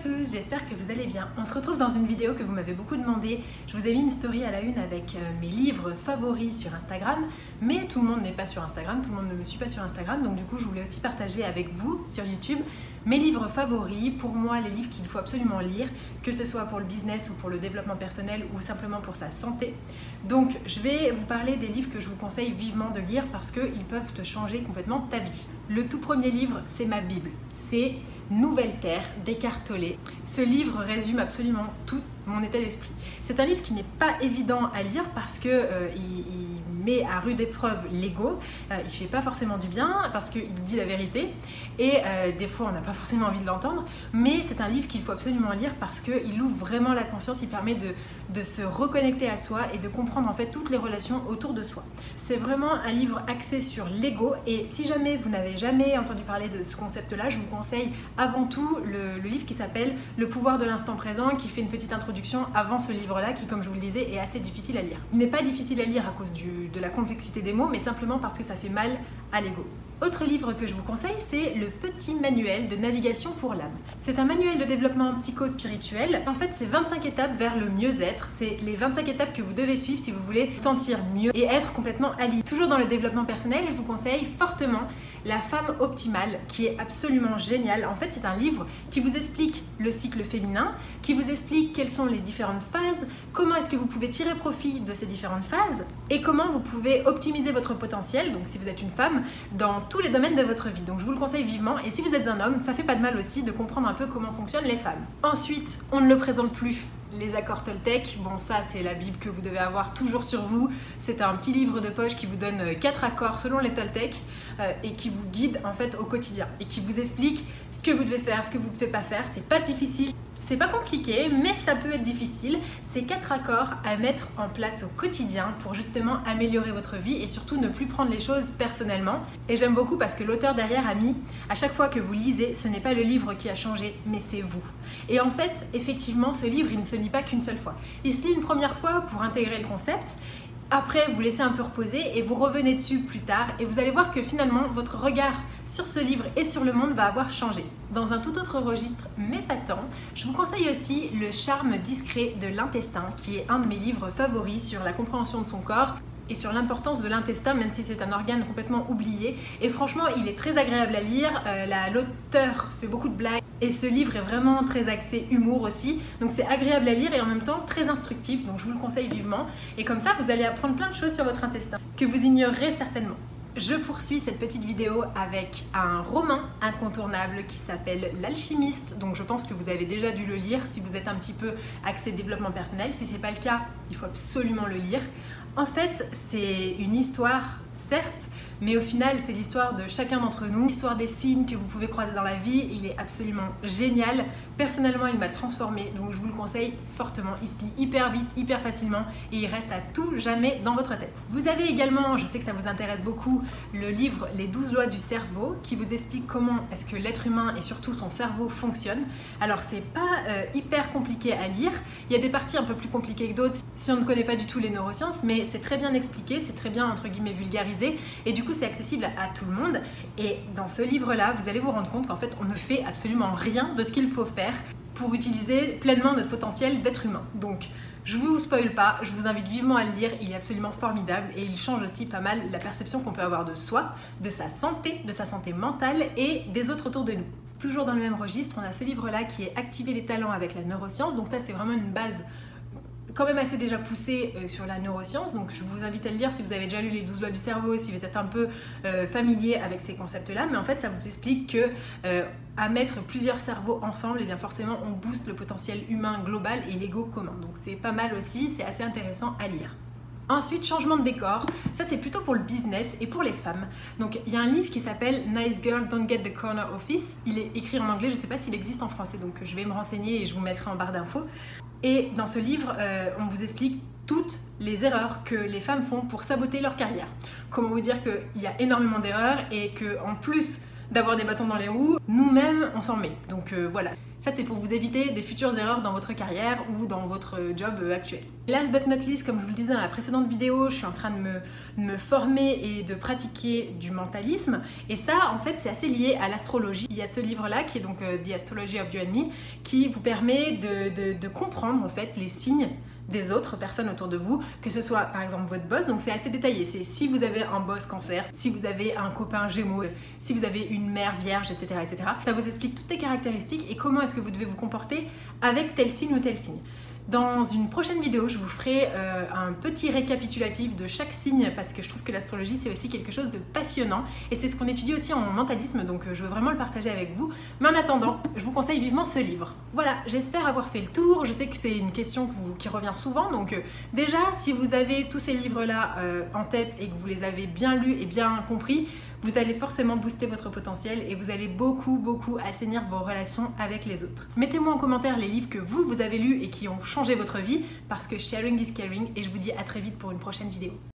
tous, j'espère que vous allez bien. On se retrouve dans une vidéo que vous m'avez beaucoup demandé. Je vous ai mis une story à la une avec mes livres favoris sur Instagram, mais tout le monde n'est pas sur Instagram, tout le monde ne me suit pas sur Instagram, donc du coup je voulais aussi partager avec vous sur YouTube mes livres favoris, pour moi les livres qu'il faut absolument lire, que ce soit pour le business ou pour le développement personnel ou simplement pour sa santé. Donc je vais vous parler des livres que je vous conseille vivement de lire parce qu'ils peuvent te changer complètement ta vie. Le tout premier livre, c'est ma Bible, c'est Nouvelle Terre d'Eckhart Tolle. Ce livre résume absolument tout mon état d'esprit. C'est un livre qui n'est pas évident à lire parce que il met à rude épreuve l'ego, il fait pas forcément du bien parce qu'il dit la vérité et des fois on n'a pas forcément envie de l'entendre, mais c'est un livre qu'il faut absolument lire parce qu'il ouvre vraiment la conscience, il permet de se reconnecter à soi et de comprendre en fait toutes les relations autour de soi. C'est vraiment un livre axé sur l'ego et si jamais vous n'avez jamais entendu parler de ce concept-là, je vous conseille avant tout le livre qui s'appelle Le pouvoir de l'instant présent, qui fait une petite introduction avant ce livre-là qui, comme je vous le disais, est assez difficile à lire. Il n'est pas difficile à lire à cause de la complexité des mots, mais simplement parce que ça fait mal à l'ego. Autre livre que je vous conseille, c'est le petit manuel de navigation pour l'âme. C'est un manuel de développement psycho-spirituel. En fait, c'est 25 étapes vers le mieux-être. C'est les 25 étapes que vous devez suivre si vous voulez vous sentir mieux et être complètement aligné. Toujours dans le développement personnel, je vous conseille fortement La femme optimale, qui est absolument géniale. En fait, c'est un livre qui vous explique le cycle féminin, qui vous explique quelles sont les différentes phases, comment est-ce que vous pouvez tirer profit de ces différentes phases et comment vous pouvez optimiser votre potentiel, donc si vous êtes une femme, dans tous les domaines de votre vie. Donc je vous le conseille vivement et si vous êtes un homme, ça fait pas de mal aussi de comprendre un peu comment fonctionnent les femmes. Ensuite, on ne le présente plus, les accords Toltec. Bon, ça c'est la Bible que vous devez avoir toujours sur vous. C'est un petit livre de poche qui vous donne 4 accords selon les Toltec et qui vous guide en fait au quotidien et qui vous explique ce que vous devez faire, ce que vous ne devez pas faire. C'est pas difficile. C'est pas compliqué, mais ça peut être difficile. C'est 4 accords à mettre en place au quotidien pour justement améliorer votre vie et surtout ne plus prendre les choses personnellement. Et j'aime beaucoup parce que l'auteur derrière a mis, à chaque fois que vous lisez, ce n'est pas le livre qui a changé, mais c'est vous. Et en fait, effectivement, ce livre, il ne se lit pas qu'une seule fois. Il se lit une première fois pour intégrer le concept. Après, vous laissez un peu reposer et vous revenez dessus plus tard et vous allez voir que finalement, votre regard sur ce livre et sur le monde va avoir changé. Dans un tout autre registre, mais pas tant, je vous conseille aussi Le charme discret de l'intestin, qui est un de mes livres favoris sur la compréhension de son corps et sur l'importance de l'intestin, même si c'est un organe complètement oublié. Et franchement, il est très agréable à lire, l'auteur fait beaucoup de blagues, et ce livre est vraiment très axé humour aussi, donc c'est agréable à lire et en même temps très instructif, donc je vous le conseille vivement. Et comme ça, vous allez apprendre plein de choses sur votre intestin, que vous ignorerez certainement. Je poursuis cette petite vidéo avec un roman incontournable qui s'appelle L'Alchimiste, donc je pense que vous avez déjà dû le lire si vous êtes un petit peu axé développement personnel. Si ce n'est pas le cas, il faut absolument le lire. En fait, c'est une histoire, certes, mais au final, c'est l'histoire de chacun d'entre nous, l'histoire des signes que vous pouvez croiser dans la vie. Il est absolument génial. Personnellement, il m'a transformée, donc je vous le conseille fortement. Il se lit hyper vite, hyper facilement et il reste à tout jamais dans votre tête. Vous avez également, je sais que ça vous intéresse beaucoup, le livre Les 12 lois du cerveau qui vous explique comment est-ce que l'être humain et surtout son cerveau fonctionne. Alors, c'est pas hyper compliqué à lire. Il y a des parties un peu plus compliquées que d'autres si on ne connaît pas du tout les neurosciences, mais c'est très bien expliqué, c'est très bien entre guillemets vulgarisé et du coup c'est accessible à tout le monde. Et dans ce livre-là, vous allez vous rendre compte qu'en fait on ne fait absolument rien de ce qu'il faut faire pour utiliser pleinement notre potentiel d'être humain. Donc je vous spoil pas, je vous invite vivement à le lire, il est absolument formidable et il change aussi pas mal la perception qu'on peut avoir de soi, de sa santé mentale et des autres autour de nous. Toujours dans le même registre, on a ce livre-là qui est Activer les talents avec la neuroscience, donc ça c'est vraiment une base quand même assez déjà poussé sur la neuroscience, donc je vous invite à le lire si vous avez déjà lu les 12 lois du cerveau, si vous êtes un peu familier avec ces concepts-là, mais en fait ça vous explique que à mettre plusieurs cerveaux ensemble, et bien forcément on booste le potentiel humain global et l'ego commun, donc c'est pas mal aussi, c'est assez intéressant à lire. Ensuite, changement de décor, ça c'est plutôt pour le business et pour les femmes. Donc il y a un livre qui s'appelle Nice Girl Don't Get the Corner Office, il est écrit en anglais, je ne sais pas s'il existe en français, donc je vais me renseigner et je vous mettrai en barre d'infos. Et dans ce livre, on vous explique toutes les erreurs que les femmes font pour saboter leur carrière. Comment vous dire qu'il y a énormément d'erreurs et qu'en plus d'avoir des bâtons dans les roues, nous-mêmes on s'en met. Donc voilà. Ça, c'est pour vous éviter des futures erreurs dans votre carrière ou dans votre job actuel. Last but not least, comme je vous le disais dans la précédente vidéo, je suis en train de me former et de pratiquer du mentalisme. Et ça, en fait, c'est assez lié à l'astrologie. Il y a ce livre-là, qui est donc The Astrology of You and Me, qui vous permet de comprendre, en fait, les signes des autres personnes autour de vous, que ce soit par exemple votre boss, donc c'est assez détaillé, c'est si vous avez un boss cancer, si vous avez un copain gémeaux, si vous avez une mère vierge, etc., etc. Ça vous explique toutes les caractéristiques et comment est-ce que vous devez vous comporter avec tel signe ou tel signe. Dans une prochaine vidéo, je vous ferai un petit récapitulatif de chaque signe parce que je trouve que l'astrologie c'est aussi quelque chose de passionnant et c'est ce qu'on étudie aussi en mentalisme, donc je veux vraiment le partager avec vous. Mais en attendant, je vous conseille vivement ce livre. Voilà, j'espère avoir fait le tour. Je sais que c'est une question qui revient souvent, donc déjà si vous avez tous ces livres-là en tête et que vous les avez bien lus et bien compris, vous allez forcément booster votre potentiel et vous allez beaucoup assainir vos relations avec les autres. Mettez-moi en commentaire les livres que vous avez lus et qui ont changé votre vie parce que sharing is caring et je vous dis à très vite pour une prochaine vidéo.